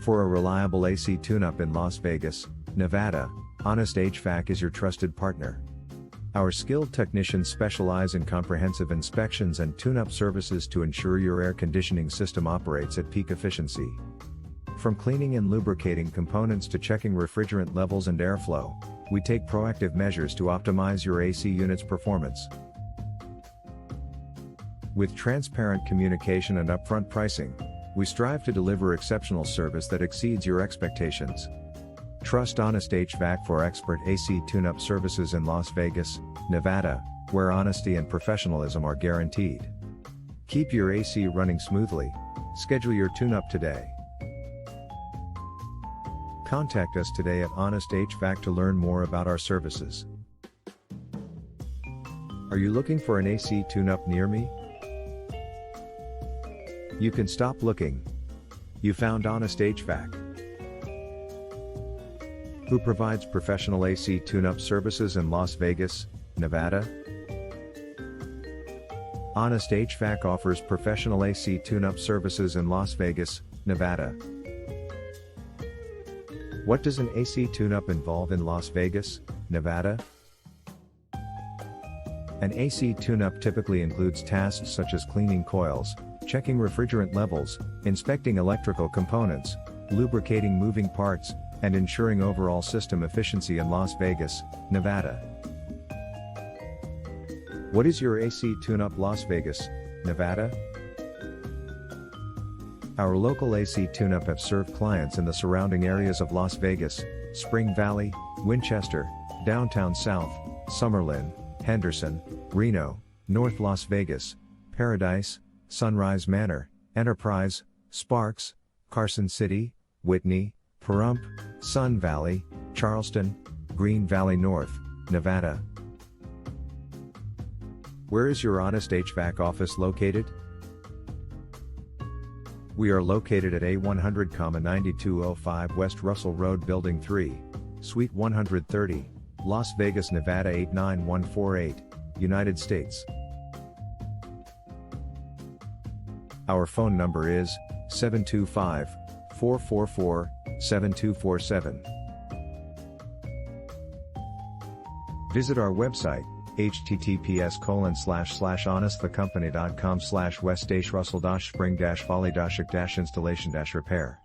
For a reliable AC tune-up in Las Vegas, Nevada, Honest HVAC is your trusted partner. Our skilled technicians specialize in comprehensive inspections and tune-up services to ensure your air conditioning system operates at peak efficiency. From cleaning and lubricating components to checking refrigerant levels and airflow, we take proactive measures to optimize your AC unit's performance. With transparent communication and upfront pricing, we strive to deliver exceptional service that exceeds your expectations. Trust Honest HVAC for expert AC tune-up services in Las Vegas, Nevada, where honesty and professionalism are guaranteed. Keep your AC running smoothly. Schedule your tune-up today. Contact us today at Honest HVAC to learn more about our services. Are you looking for an AC tune-up near me? You can stop looking. You found Honest HVAC, who provides professional AC tune-up services in Las Vegas, Nevada. Honest HVAC offers professional AC tune-up services in Las Vegas, Nevada. What does an AC tune-up involve in Las Vegas, Nevada? An AC tune-up typically includes tasks such as cleaning coils, checking refrigerant levels, inspecting electrical components, lubricating moving parts, and ensuring overall system efficiency in Las Vegas, Nevada. What is your AC tune-up Las Vegas, Nevada? Our local AC tune-up have served clients in the surrounding areas of Las Vegas, Spring Valley, Winchester, Downtown South, Summerlin, Henderson, Reno, North Las Vegas, Paradise, Sunrise Manor, Enterprise, Sparks, Carson City, Whitney, Pahrump, Sun Valley, Charleston, Green Valley North, Nevada. Where is your Honest HVAC office located? We are located at A100, 9205 West Russell Road, Building 3, Suite 130, Las Vegas, Nevada 89148, United States. Our phone number is 725-444-7247. Visit our website, https://honestthecompany.com/west-russell-spring-folly-installation-repair.